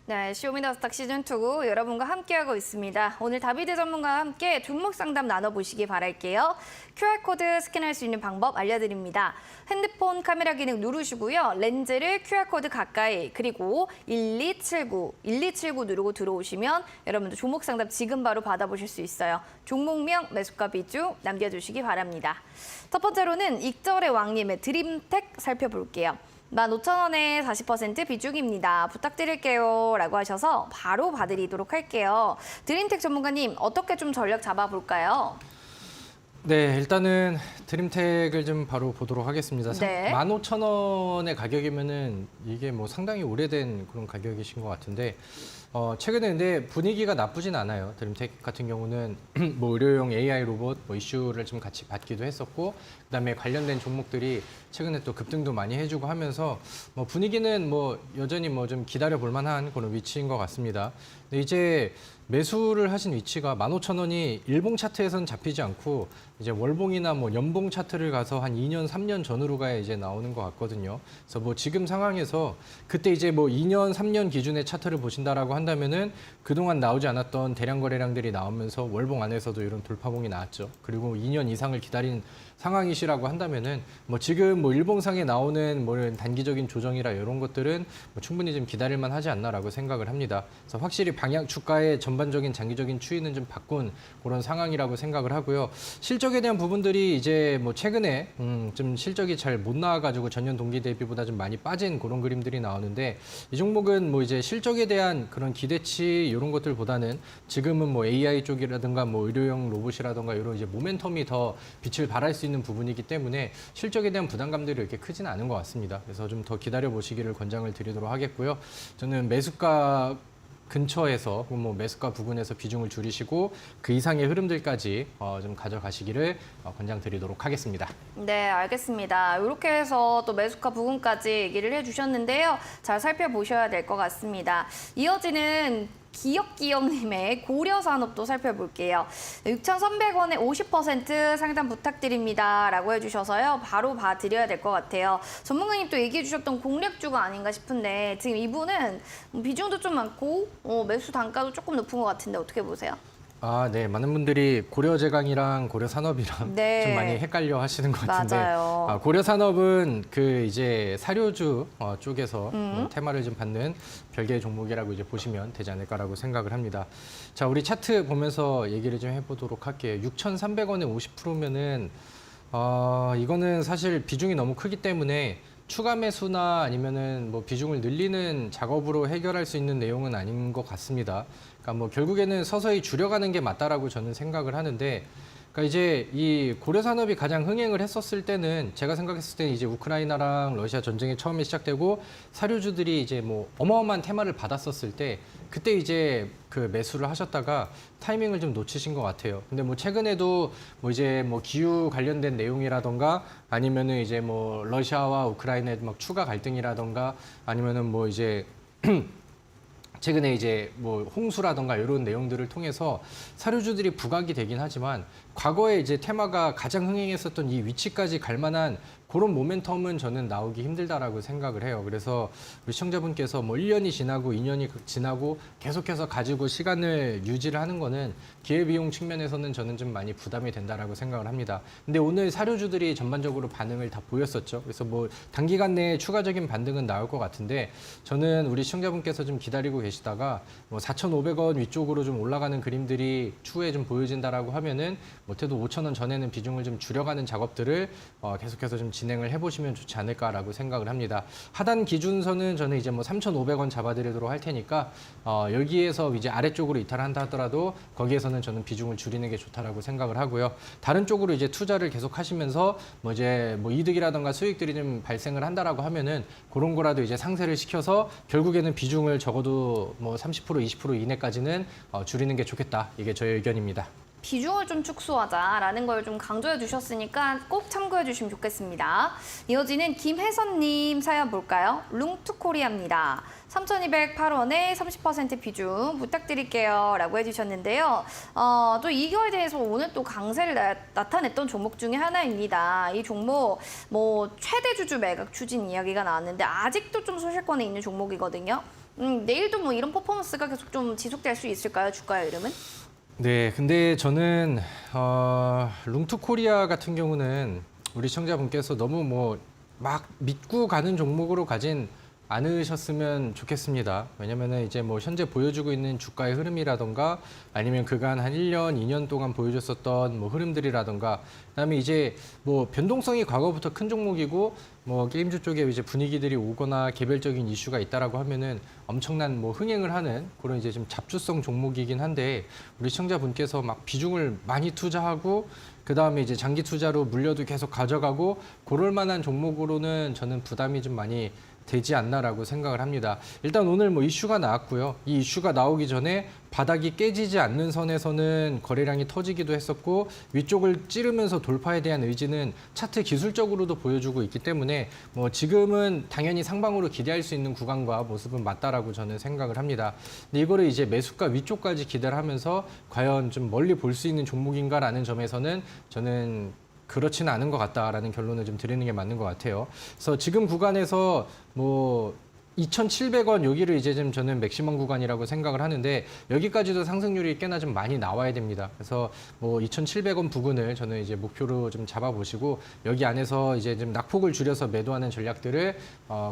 네, 쇼미더스탁 시즌2 여러분과 함께하고 있습니다. 오늘 다비드 전문가와 함께 종목 상담 나눠보시기 바랄게요. QR코드 스캔할 수 있는 방법 알려드립니다. 핸드폰 카메라 기능 누르시고요. 렌즈를 QR코드 가까이, 그리고 1279 누르고 들어오시면 여러분들 종목 상담 지금 바로 받아보실 수 있어요. 종목명, 매수가 비중 남겨주시기 바랍니다. 첫 번째로는 익절의 왕님의 드림텍 살펴볼게요. 15,000원에 40% 비중입니다. 부탁드릴게요. 라고 하셔서 바로 봐드리도록 할게요. 드림텍 전문가님, 어떻게 좀 전략 잡아볼까요? 네, 일단은 드림텍을 좀 바로 보도록 하겠습니다. 네. 15,000원의 가격이면은 이게 뭐 상당히 오래된 그런 가격이신 것 같은데 최근에 근데 분위기가 나쁘진 않아요. 드림텍 같은 경우는 뭐 의료용 AI 로봇 뭐 이슈를 좀 같이 받기도 했었고, 그다음에 관련된 종목들이 최근에 또 급등도 많이 해주고 하면서 뭐 분위기는 뭐 여전히 뭐 좀 기다려 볼 만한 그런 위치인 것 같습니다. 근데 이제 매수를 하신 위치가 15,000원이 일봉 차트에서는 잡히지 않고 이제 월봉이나 뭐 연봉 차트를 가서 한 2년, 3년 전으로 가야 이제 나오는 것 같거든요. 그래서 뭐 지금 상황에서 그때 이제 뭐 2년, 3년 기준의 차트를 보신다라고 한다면은 그동안 나오지 않았던 대량 거래량들이 나오면서 월봉 안에서도 이런 돌파봉이 나왔죠. 그리고 2년 이상을 기다린 상황이시라고 한다면은 뭐 지금 뭐 일봉상에 나오는 뭐 단기적인 조정이라 이런 것들은 뭐 충분히 좀 기다릴만 하지 않나라고 생각을 합니다. 그래서 확실히 방향 주가의 전반적인 장기적인 추이는 좀 바꾼 그런 상황이라고 생각을 하고요. 실적에 대한 부분들이 이제 뭐 최근에 좀 실적이 잘 못 나와가지고 전년 동기 대비보다 좀 많이 빠진 그런 그림들이 나오는데, 이 종목은 뭐 이제 실적에 대한 그런 기대치 이런 것들보다는 지금은 뭐 AI 쪽이라든가 뭐 의료용 로봇이라든가 이런 이제 모멘텀이 더 빛을 발할 수 있는 부분이기 때문에 실적에 대한 부담감들이 이렇게 크진 않은 것 같습니다. 그래서 좀 더 기다려 보시기를 권장을 드리도록 하겠고요. 저는 매수가 근처에서 뭐 매수가 부근에서 비중을 줄이시고 그 이상의 흐름들까지 좀 가져가시기를 권장드리도록 하겠습니다. 네, 알겠습니다. 이렇게 해서 또 매수가 부분까지 얘기를 해주셨는데요. 잘 살펴보셔야 될 것 같습니다. 이어지는 기억기억님의 고려산업도 살펴볼게요. 6,300원에 50% 상담 부탁드립니다. 라고 해주셔서요. 바로 봐드려야 될 것 같아요. 전문가님 또 얘기해 주셨던 공략주가 아닌가 싶은데 지금 이분은 비중도 좀 많고 매수 단가도 조금 높은 것 같은데 어떻게 보세요? 아, 네. 많은 분들이 고려제강이랑 고려산업이랑 네. 좀 많이 헷갈려 하시는 것 같은데. 맞아요. 고려산업은 그 이제 사료주 쪽에서 테마를 좀 받는 별개의 종목이라고 이제 보시면 되지 않을까라고 생각을 합니다. 자, 우리 차트 보면서 얘기를 좀 해보도록 할게요. 6,300원에 50%면은 이거는 사실 비중이 너무 크기 때문에 추가 매수나 아니면은 뭐 비중을 늘리는 작업으로 해결할 수 있는 내용은 아닌 것 같습니다. 그러니까 뭐 결국에는 서서히 줄여가는 게 맞다라고 저는 생각을 하는데, 그러니까 이제 이 고려산업이 가장 흥행을 했었을 때는 제가 생각했을 때는 이제 우크라이나랑 러시아 전쟁이 처음에 시작되고 사료주들이 이제 뭐 어마어마한 테마를 받았었을 때 그때 이제 그 매수를 하셨다가 타이밍을 좀 놓치신 것 같아요. 근데 뭐 최근에도 뭐 이제 뭐 기후 관련된 내용이라던가 아니면은 이제 뭐 러시아와 우크라이나의 막 추가 갈등이라던가 아니면은 뭐 이제 최근에 이제 뭐 홍수라던가 이런 내용들을 통해서 사료주들이 부각이 되긴 하지만 과거에 이제 테마가 가장 흥행했었던 이 위치까지 갈 만한 그런 모멘텀은 저는 나오기 힘들다라고 생각을 해요. 그래서 우리 시청자분께서 뭐 1년이 지나고 2년이 지나고 계속해서 가지고 시간을 유지를 하는 거는 기회비용 측면에서는 저는 좀 많이 부담이 된다라고 생각을 합니다. 근데 오늘 사료주들이 전반적으로 반응을 다 보였었죠. 그래서 뭐 단기간 내에 추가적인 반등은 나올 것 같은데 저는 우리 시청자분께서 좀 기다리고 계시다가 뭐 4,500원 위쪽으로 좀 올라가는 그림들이 추후에 좀 보여진다라고 하면은 못해도 5,000원 전에는 비중을 좀 줄여가는 작업들을 계속해서 좀 진행을 해보시면 좋지 않을까라고 생각을 합니다. 하단 기준선은 저는 이제 뭐 3,500원 잡아드리도록 할 테니까 여기에서 이제 아래쪽으로 이탈한다 하더라도 거기에서는 저는 비중을 줄이는 게 좋다라고 생각을 하고요. 다른 쪽으로 이제 투자를 계속 하시면서 뭐 이제 뭐 이득이라던가 수익들이 좀 발생을 한다라고 하면은 그런 거라도 이제 상세를 시켜서 결국에는 비중을 적어도 뭐 30% 20% 이내까지는 줄이는 게 좋겠다. 이게 저의 의견입니다. 비중을 좀 축소하자라는 걸 좀 강조해 주셨으니까 꼭 참고해 주시면 좋겠습니다. 이어지는 김혜선님 사연 볼까요? 룽투코리아입니다. 3,208원에 30% 비중 부탁드릴게요. 라고 해주셨는데요. 또 이거에 대해서 오늘 또 강세를 나타냈던 종목 중에 하나입니다. 이 종목 뭐 최대 주주 매각 추진 이야기가 나왔는데 아직도 좀 소실권에 있는 종목이거든요. 내일도 뭐 이런 퍼포먼스가 계속 좀 지속될 수 있을까요? 주가의 이름은? 네, 근데 저는 룽투코리아 같은 경우는 우리 시청자분께서 너무 뭐 막 믿고 가는 종목으로 가진 않으셨으면 좋겠습니다. 왜냐면은 이제 뭐 현재 보여주고 있는 주가의 흐름이라던가 아니면 그간 한 1년, 2년 동안 보여줬었던 뭐 흐름들이라던가 그다음에 이제 뭐 변동성이 과거부터 큰 종목이고 뭐 게임주 쪽에 이제 분위기들이 오거나 개별적인 이슈가 있다라고 하면은 엄청난 뭐 흥행을 하는 그런 이제 좀 잡주성 종목이긴 한데 우리 시청자분께서 막 비중을 많이 투자하고 그다음에 이제 장기 투자로 물려도 계속 가져가고 그럴 만한 종목으로는 저는 부담이 좀 많이 되지 않나라고 생각을 합니다. 일단 오늘 뭐 이슈가 나왔고요. 이 이슈가 나오기 전에 바닥이 깨지지 않는 선에서는 거래량이 터지기도 했었고 위쪽을 찌르면서 돌파에 대한 의지는 차트 기술적으로도 보여주고 있기 때문에 뭐 지금은 당연히 상방으로 기대할 수 있는 구간과 모습은 맞다라고 저는 생각을 합니다. 근데 이거를 이제 매수가 위쪽까지 기대를 하면서 과연 좀 멀리 볼 수 있는 종목인가라는 점에서는 저는 그렇지는 않은 것 같다라는 결론을 좀 드리는 게 맞는 것 같아요. 그래서 지금 구간에서 뭐 2,700원 여기를 이제 좀 저는 맥시멈 구간이라고 생각을 하는데 여기까지도 상승률이 꽤나 좀 많이 나와야 됩니다. 그래서 뭐 2,700원 부근을 저는 이제 목표로 좀 잡아보시고 여기 안에서 이제 좀 낙폭을 줄여서 매도하는 전략들을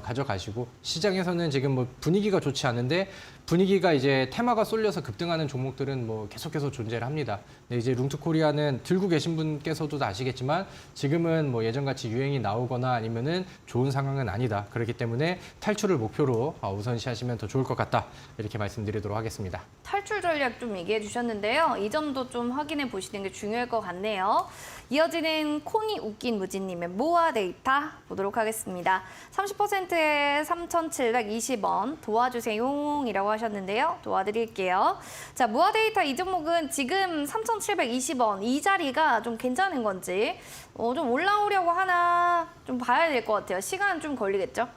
가져가시고 시장에서는 지금 뭐 분위기가 좋지 않은데 분위기가 이제 테마가 쏠려서 급등하는 종목들은 뭐 계속해서 존재를 합니다. 근데 이제 룽투코리아는 들고 계신 분께서도 아시겠지만 지금은 뭐 예전같이 유행이 나오거나 아니면은 좋은 상황은 아니다. 그렇기 때문에 탈출을 목표로 우선시하시면 더 좋을 것 같다. 이렇게 말씀드리도록 하겠습니다. 탈출 전략 좀 얘기해 주셨는데요. 이 점도 좀 확인해 보시는 게 중요할 것 같네요. 이어지는 콩이 웃긴 무지님의 모아 데이터 보도록 하겠습니다. 30%에 3,720원 도와주세요이라고 하셨는데요. 도와드릴게요. 자, 모아 데이터 이 종목은 지금 3,720원 이 자리가 좀 괜찮은 건지 좀 올라오려고 하나 좀 봐야 될 것 같아요. 시간 좀 걸리겠죠?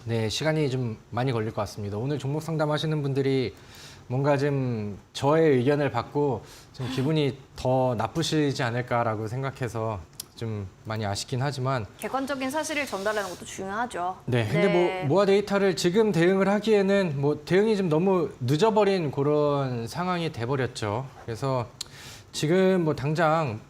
네, 시간이 좀 많이 걸릴 것 같습니다. 오늘 종목 상담하시는 분들이 뭔가 좀 저의 의견을 받고 좀 기분이 더 나쁘시지 않을까라고 생각해서 좀 많이 아쉽긴 하지만 객관적인 사실을 전달하는 것도 중요하죠. 네, 근데 뭐 모아 데이터를 지금 대응을 하기에는 뭐 대응이 좀 너무 늦어버린 그런 상황이 돼버렸죠. 그래서 지금 뭐 당장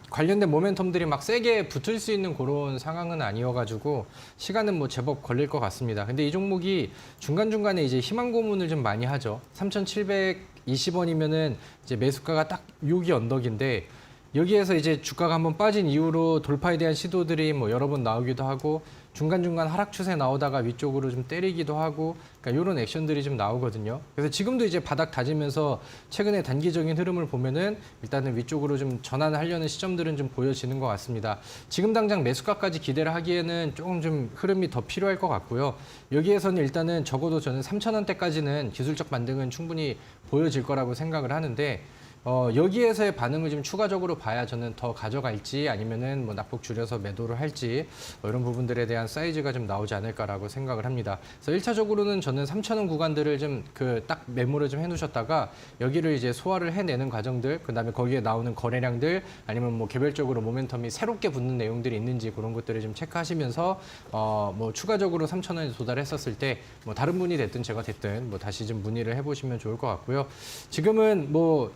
관련된 모멘텀들이 막 세게 붙을 수 있는 그런 상황은 아니어가지고 시간은 뭐 제법 걸릴 것 같습니다. 근데 이 종목이 중간중간에 이제 희망 고문을 좀 많이 하죠. 3,720원이면은 이제 매수가가 딱 여기 언덕인데 여기에서 이제 주가가 한번 빠진 이후로 돌파에 대한 시도들이 뭐 여러 번 나오기도 하고 중간중간 하락 추세 나오다가 위쪽으로 좀 때리기도 하고 그러니까 이런 액션들이 좀 나오거든요. 그래서 지금도 이제 바닥 다지면서 최근에 단기적인 흐름을 보면은 일단은 위쪽으로 좀 전환을 하려는 시점들은 좀 보여지는 것 같습니다. 지금 당장 매수가까지 기대를 하기에는 조금 좀 흐름이 더 필요할 것 같고요. 여기에서는 일단은 적어도 저는 3,000원대까지는 기술적 반등은 충분히 보여질 거라고 생각을 하는데 여기에서의 반응을 좀 추가적으로 봐야 저는 더 가져갈지 아니면은 뭐 낙폭 줄여서 매도를 할지 이런 부분들에 대한 사이즈가 좀 나오지 않을까라고 생각을 합니다. 그래서 1차적으로는 저는 3,000원 구간들을 좀 딱 메모를 좀 해놓으셨다가 여기를 이제 소화를 해내는 과정들, 그다음에 거기에 나오는 거래량들 아니면 뭐 개별적으로 모멘텀이 새롭게 붙는 내용들이 있는지 그런 것들을 좀 체크하시면서 뭐 추가적으로 3,000원에 도달했었을 때 뭐 다른 분이 됐든 제가 됐든 뭐 다시 좀 문의를 해보시면 좋을 것 같고요. 지금은 뭐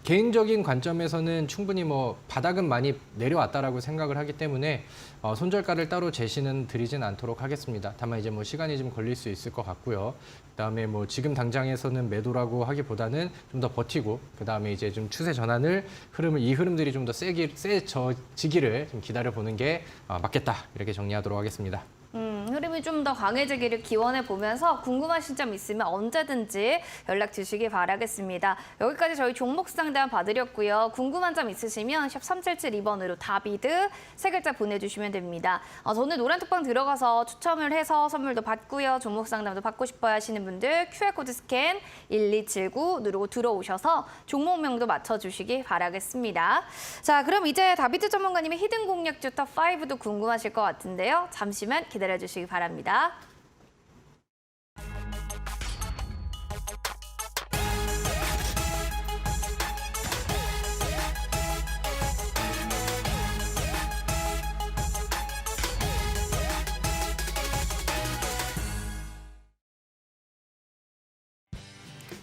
개인적인 관점에서는 충분히 뭐 바닥은 많이 내려왔다라고 생각을 하기 때문에 손절가를 따로 제시는 드리진 않도록 하겠습니다. 다만 이제 뭐 시간이 좀 걸릴 수 있을 것 같고요. 그다음에 뭐 지금 당장에서는 매도라고 하기보다는 좀 더 버티고 그다음에 이제 좀 추세 전환을 이 흐름들이 좀 더 세지기를 좀 기다려 보는 게 맞겠다. 이렇게 정리하도록 하겠습니다. 흐름이 좀 더 강해지기를 기원해 보면서 궁금하신 점 있으면 언제든지 연락 주시기 바라겠습니다. 여기까지 저희 종목 상담 봐드렸고요. 궁금한 점 있으시면 샵 3772번으로 다비드 세 글자 보내주시면 됩니다. 저는 노란톡방 들어가서 추첨을 해서 선물도 받고요. 종목 상담도 받고 싶어 하시는 분들 QR코드 스캔 1279 누르고 들어오셔서 종목명도 맞춰주시기 바라겠습니다. 자, 그럼 이제 다비드 전문가님의 히든 공략주 탑5도 궁금하실 것 같은데요. 잠시만 기다려주시기 바랍니다.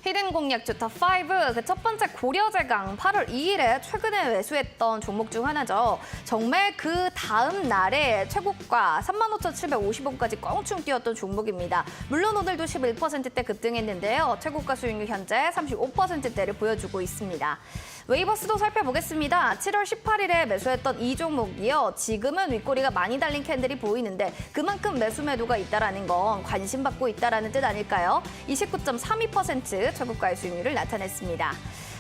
히든 공략주 탑5 그 첫 번째 고려제강 8월 2일에 최근에 매수했던 종목 중 하나죠. 정말 그 다음 날에 최고가 35,750원까지 껑충 뛰었던 종목입니다. 물론 오늘도 11%대 급등했는데요. 최고가 수익률 현재 35%대를 보여주고 있습니다. 웨이버스도 살펴보겠습니다. 7월 18일에 매수했던 이 종목이요. 지금은 윗꼬리가 많이 달린 캔들이 보이는데 그만큼 매수 매도가 있다는 건 관심받고 있다는 뜻 아닐까요? 29.32% 최고가의 수익률을 나타냈습니다.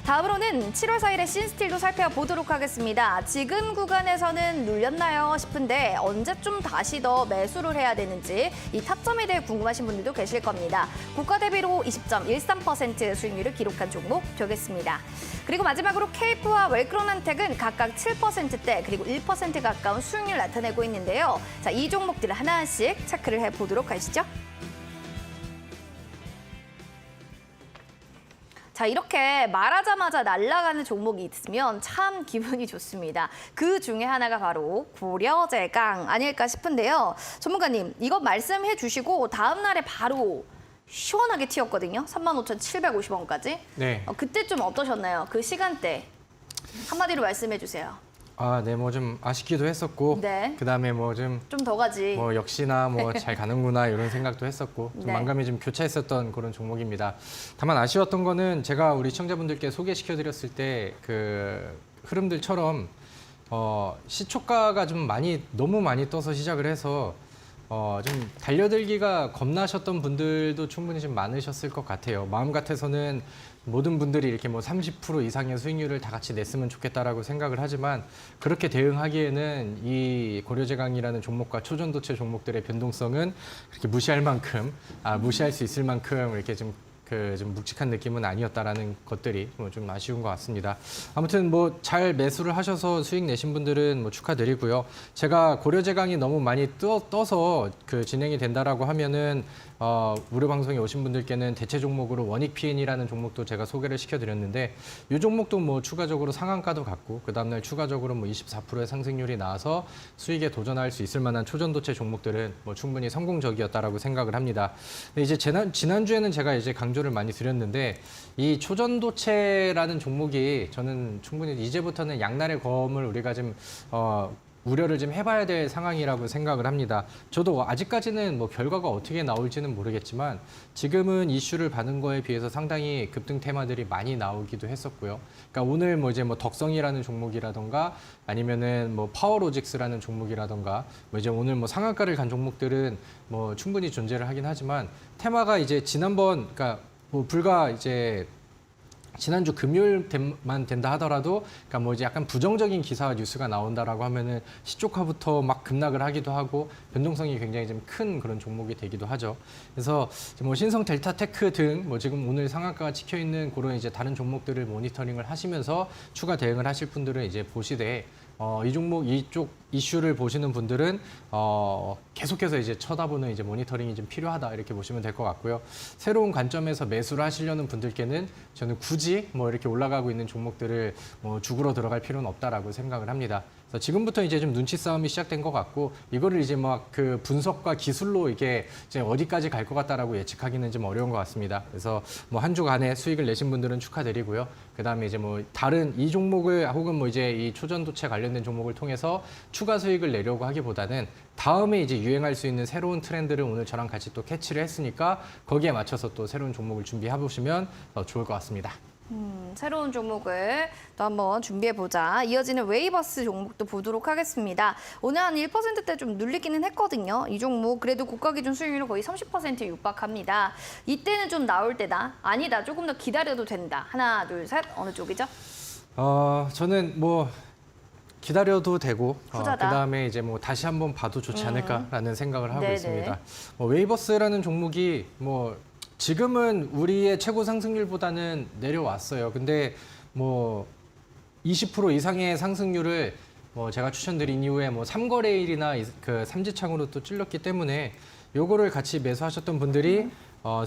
다음으로는 7월 4일에 신스틸도 살펴보도록 하겠습니다. 지금 구간에서는 눌렸나요 싶은데 언제쯤 다시 더 매수를 해야 되는지 이 타점에 대해 궁금하신 분들도 계실 겁니다. 고가 대비로 20.13% 수익률을 기록한 종목 되겠습니다. 그리고 마지막으로 케이프와 웰크론한텍은 각각 7%대 그리고 1% 가까운 수익률 나타내고 있는데요. 자, 이 종목들을 하나씩 체크를 해보도록 하시죠. 자, 이렇게 말하자마자 날아가는 종목이 있으면 참 기분이 좋습니다. 그 중에 하나가 바로 고려제강 아닐까 싶은데요. 전문가님, 이거 말씀해 주시고 다음 날에 바로 시원하게 튀었거든요. 35,750원까지. 네. 그때 좀 어떠셨나요? 그 시간대. 한마디로 말씀해 주세요. 아, 네, 뭐 좀 아쉽기도 했었고, 네. 그다음에 뭐 좀 좀 더 가지. 뭐 역시나 뭐 잘 가는구나 이런 생각도 했었고 좀 네. 만감이 좀 교차했었던 그런 종목입니다. 다만 아쉬웠던 거는 제가 우리 시청자분들께 소개시켜드렸을 때 그 흐름들처럼 시초가가 좀 너무 많이 떠서 시작을 해서 좀 달려들기가 겁나셨던 분들도 충분히 좀 많으셨을 것 같아요. 마음 같아서는 모든 분들이 이렇게 뭐 30% 이상의 수익률을 다 같이 냈으면 좋겠다라고 생각을 하지만 그렇게 대응하기에는 이 고려제강이라는 종목과 초전도체 종목들의 변동성은 그렇게 무시할 수 있을 만큼 이렇게 좀 묵직한 느낌은 아니었다라는 것들이 뭐 좀 아쉬운 것 같습니다. 아무튼 뭐 잘 매수를 하셔서 수익 내신 분들은 뭐 축하드리고요. 제가 고려제강이 너무 많이 떠서 그 진행이 된다라고 하면은 우려 방송에 오신 분들께는 대체 종목으로 원익 PN이라는 종목도 제가 소개를 시켜드렸는데 이 종목도 뭐 추가적으로 상한가도 갔고 그 다음날 추가적으로 뭐 24%의 상승률이 나와서 수익에 도전할 수 있을 만한 초전도체 종목들은 뭐 충분히 성공적이었다라고 생각을 합니다. 근데 이제 지난주에는 제가 이제 강조를 많이 드렸는데 이 초전도체라는 종목이 저는 충분히 이제부터는 양날의 검을 우리가 좀 우려를 좀 해봐야 될 상황이라고 생각을 합니다. 저도 아직까지는 뭐 결과가 어떻게 나올지는 모르겠지만 지금은 이슈를 받은 거에 비해서 상당히 급등 테마들이 많이 나오기도 했었고요. 그러니까 오늘 뭐 이제 뭐 덕성이라는 종목이라던가 아니면은 뭐 파워로직스라는 종목이라던가 뭐 이제 오늘 뭐 상한가를 간 종목들은 뭐 충분히 존재를 하긴 하지만 테마가 이제 그러니까 뭐 불과 이제 지난주 금요일만 된다 하더라도 그러니까 뭐 이제 약간 부정적인 기사와 뉴스가 나온다라고 하면은 시초가부터 막 급락을 하기도 하고 변동성이 굉장히 좀 큰 그런 종목이 되기도 하죠. 그래서 뭐 신성 델타테크 등 뭐 지금 오늘 상한가가 찍혀 있는 그런 이제 다른 종목들을 모니터링을 하시면서 추가 대응을 하실 분들은 이제 보시되 이 종목 이쪽 이슈를 보시는 분들은 계속해서 이제 쳐다보는 이제 모니터링이 좀 필요하다 이렇게 보시면 될 것 같고요. 새로운 관점에서 매수를 하시려는 분들께는 저는 굳이 뭐 이렇게 올라가고 있는 종목들을 뭐 죽으러 들어갈 필요는 없다라고 생각을 합니다. 그래서 지금부터 이제 좀 눈치 싸움이 시작된 것 같고 이거를 이제 막 그 분석과 기술로 이게 이제 어디까지 갈 것 같다라고 예측하기는 좀 어려운 것 같습니다. 그래서 뭐 한 주간에 수익을 내신 분들은 축하드리고요. 그다음에 이제 뭐 다른 이 종목을 혹은 뭐 이제 이 초전도체 관련된 종목을 통해서 추가 수익을 내려고 하기보다는 다음에 이제 유행할 수 있는 새로운 트렌드를 오늘 저랑 같이 또 캐치를 했으니까 거기에 맞춰서 또 새로운 종목을 준비해 보시면 좋을 것 같습니다. 새로운 종목을 또 한번 준비해보자. 이어지는 웨이버스 종목도 보도록 하겠습니다. 오늘 한 1%대 좀 눌리기는 했거든요. 이 종목 그래도 고가 기준 수익률은 거의 30%에 육박합니다. 이때는 좀 나올 때다. 아니다. 조금 더 기다려도 된다. 하나, 둘, 셋. 어느 쪽이죠? 저는 뭐 기다려도 되고 후자다. 그다음에 이제 뭐 다시 한번 봐도 좋지 않을까라는 생각을 하고 네네. 있습니다. 웨이버스라는 종목이 뭐 지금은 우리의 최고 상승률보다는 내려왔어요. 근데 뭐 20% 이상의 상승률을 뭐 제가 추천드린 이후에 뭐 3거래일이나 그 삼지창으로 또 찔렀기 때문에 요거를 같이 매수하셨던 분들이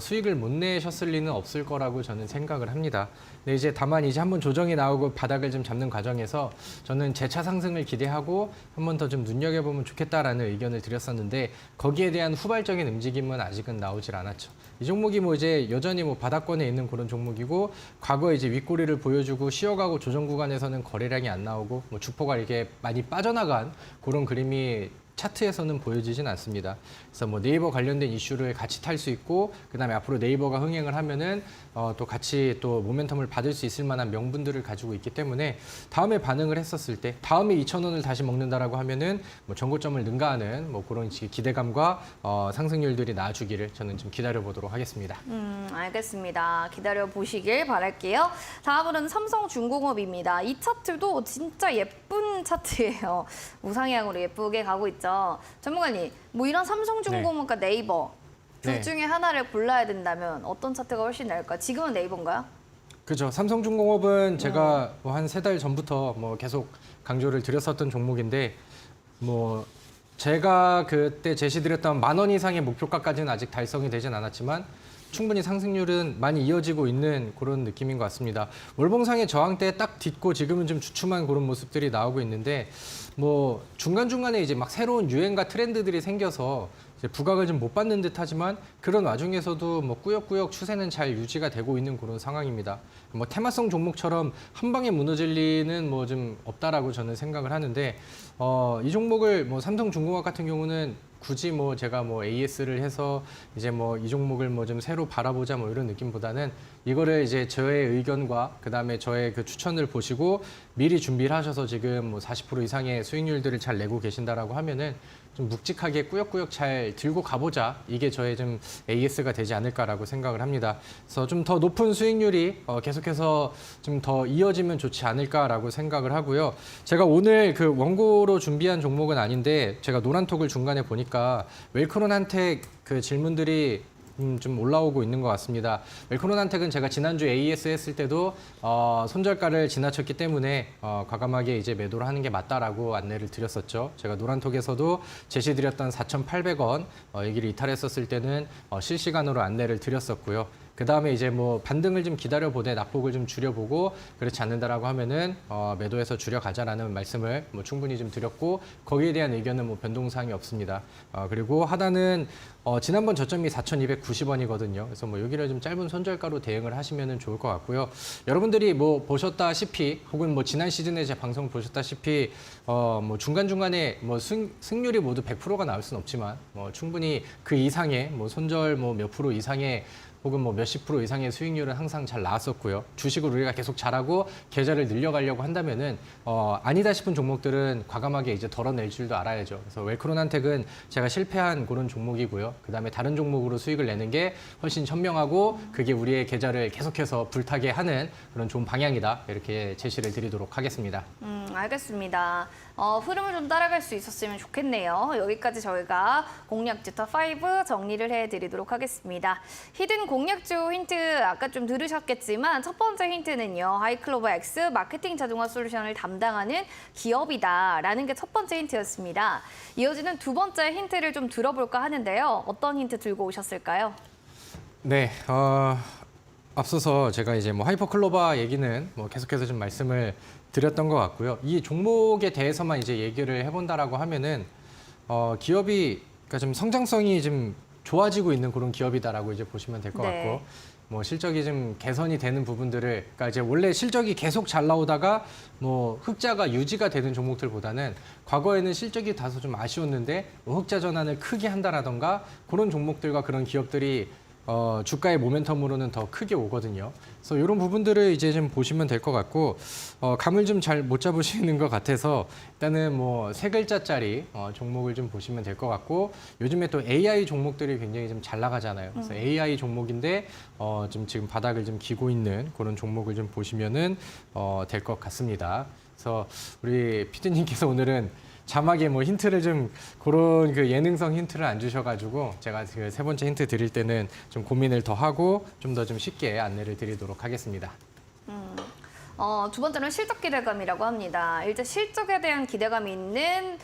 수익을 못 내셨을 리는 없을 거라고 저는 생각을 합니다. 근데 이제 다만 이제 한번 조정이 나오고 바닥을 좀 잡는 과정에서 저는 재차 상승을 기대하고 한 번 더 좀 눈여겨보면 좋겠다라는 의견을 드렸었는데 거기에 대한 후발적인 움직임은 아직은 나오질 않았죠. 이 종목이 뭐 이제 여전히 뭐 바닥권에 있는 그런 종목이고 과거에 이제 윗꼬리를 보여주고 쉬어가고 조정 구간에서는 거래량이 안 나오고 뭐 주포가 이렇게 많이 빠져나간 그런 그림이 차트에서는 보여지진 않습니다. 그래서 뭐 네이버 관련된 이슈를 같이 탈 수 있고 그다음에 앞으로 네이버가 흥행을 하면은 또 같이 또 모멘텀을 받을 수 있을 만한 명분들을 가지고 있기 때문에 다음에 반응을 했었을 때 다음에 2,000원을 다시 먹는다라고 하면은 뭐 전고점을 능가하는 뭐 그런 기대감과 상승률들이 나와주기를 저는 좀 기다려 보도록 하겠습니다. 알겠습니다. 기다려 보시길 바랄게요. 다음으로는 삼성중공업입니다. 이 차트도 진짜 예쁜 차트예요. 우상향으로 예쁘게 가고 있죠. 전문가님, 뭐 이런 삼성중공업과 네이버 둘 네. 중에 하나를 골라야 된다면 어떤 차트가 훨씬 나을까? 지금은 네이버인가요? 그렇죠. 삼성중공업은 제가 뭐 한 3달 전부터 뭐 계속 강조를 드렸었던 종목인데 뭐 제가 그때 제시드렸던 10,000원 이상의 목표가까지는 아직 달성이 되진 않았지만 충분히 상승률은 많이 이어지고 있는 그런 느낌인 것 같습니다. 월봉상의 저항대에 딱 딛고 지금은 좀 주춤한 그런 모습들이 나오고 있는데 뭐 중간중간에 이제 막 새로운 유행과 트렌드들이 생겨서 이제 부각을 좀 못 받는 듯 하지만 그런 와중에서도 뭐 꾸역꾸역 추세는 잘 유지가 되고 있는 그런 상황입니다. 뭐 테마성 종목처럼 한 방에 무너질 리는 뭐 좀 없다라고 저는 생각을 하는데 이 종목을 뭐 삼성중공업 같은 경우는 굳이 뭐 제가 뭐 AS를 해서 이제 뭐 이 종목을 뭐 좀 새로 바라보자 뭐 이런 느낌보다는 이거를 이제 저의 의견과 그다음에 저의 그 추천을 보시고 미리 준비를 하셔서 지금 뭐 40% 이상의 수익률들을 잘 내고 계신다라고 하면은 좀 묵직하게 꾸역꾸역 잘 들고 가보자. 이게 저의 좀 AS가 되지 않을까라고 생각을 합니다. 그래서 좀 더 높은 수익률이 계속해서 좀 더 이어지면 좋지 않을까라고 생각을 하고요. 제가 오늘 그 원고로 준비한 종목은 아닌데 제가 노란톡을 중간에 보니까 웰크론한테 그 질문들이 좀 올라오고 있는 것 같습니다. 웰크론한텍은 제가 지난주 AS 했을 때도 손절가를 지나쳤기 때문에 과감하게 이제 매도를 하는 게 맞다라고 안내를 드렸었죠. 제가 노란톡에서도 제시드렸던 4,800원 여기를 이탈했었을 때는 실시간으로 안내를 드렸었고요. 그 다음에 이제 뭐 반등을 좀 기다려보되 낙폭을 좀 줄여보고 그렇지 않는다라고 하면은 매도해서 줄여가자라는 말씀을 뭐 충분히 좀 드렸고 거기에 대한 의견은 뭐 변동사항이 없습니다. 그리고 하단은 지난번 저점이 4,290원이거든요. 그래서 뭐 여기를 좀 짧은 손절가로 대응을 하시면 좋을 것 같고요. 여러분들이 뭐 보셨다시피 혹은 뭐 지난 시즌에 제 방송 보셨다시피 뭐 중간중간에 뭐 승률이 모두 100%가 나올 수는 없지만 뭐 충분히 그 이상의 뭐 손절 뭐 몇 프로 이상의 혹은 뭐 몇십 프로 이상의 수익률은 항상 잘 나왔었고요. 주식을 우리가 계속 잘하고 계좌를 늘려가려고 한다면은 아니다 싶은 종목들은 과감하게 이제 덜어낼 줄도 알아야죠. 그래서 웰크론한텍은 제가 실패한 그런 종목이고요. 그다음에 다른 종목으로 수익을 내는 게 훨씬 현명하고 그게 우리의 계좌를 계속해서 불타게 하는 그런 좋은 방향이다. 이렇게 제시를 드리도록 하겠습니다. 알겠습니다. 흐름을 좀 따라갈 수 있었으면 좋겠네요. 여기까지 저희가 공략주 탑5 정리를 해드리도록 하겠습니다. 히든 공략주 힌트 아까 좀 들으셨겠지만 첫 번째 힌트는요. 하이클로버 X 마케팅 자동화 솔루션을 담당하는 기업이다라는 게 첫 번째 힌트였습니다. 이어지는 두 번째 힌트를 좀 들어볼까 하는데요. 어떤 힌트 들고 오셨을까요? 네, 앞서서 제가 이제 뭐 하이퍼클로바 얘기는 뭐 계속해서 좀 말씀을 드렸던 것 같고요. 이 종목에 대해서만 이제 얘기를 해본다라고 하면은 기업이 그러니까 좀 성장성이 좀 좋아지고 있는 그런 기업이다라고 이제 보시면 될 것 네. 같고 뭐 실적이 좀 개선이 되는 부분들을 그러니까 이제 원래 실적이 계속 잘 나오다가 뭐 흑자가 유지가 되는 종목들보다는 과거에는 실적이 다소 좀 아쉬웠는데 뭐 흑자 전환을 크게 한다라던가 그런 종목들과 그런 기업들이 주가의 모멘텀으로는 더 크게 오거든요. 그래서 이런 부분들을 이제 좀 보시면 될 것 같고 감을 좀 잘 못 잡으시는 것 같아서 일단은 뭐 세 글자짜리 종목을 좀 보시면 될 것 같고 요즘에 또 AI 종목들이 굉장히 좀 잘 나가잖아요. 그래서 AI 종목인데 좀 지금 바닥을 좀 기고 있는 그런 종목을 좀 보시면은 될 것 같습니다. 그래서 우리 피디님께서 오늘은 자막에 뭐 힌트를 좀 그런 그 예능성 힌트를 안 주셔가지고 제가 그 세 번째 힌트 드릴 때는 좀 고민을 더 하고 좀 더 좀 쉽게 안내를 드리도록 하겠습니다. 두 번째는 실적 기대감이라고 합니다. 일단 실적에 대한 기대감이 있는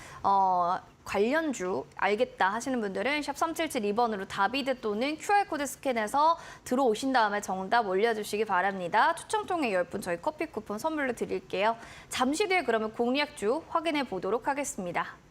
관련주 알겠다 하시는 분들은 샵 3772번으로 다비드 또는 QR코드 스캔해서 들어오신 다음에 정답 올려주시기 바랍니다. 추첨 통해 10분 저희 커피 쿠폰 선물로 드릴게요. 잠시 뒤에 그러면 공략주 확인해 보도록 하겠습니다.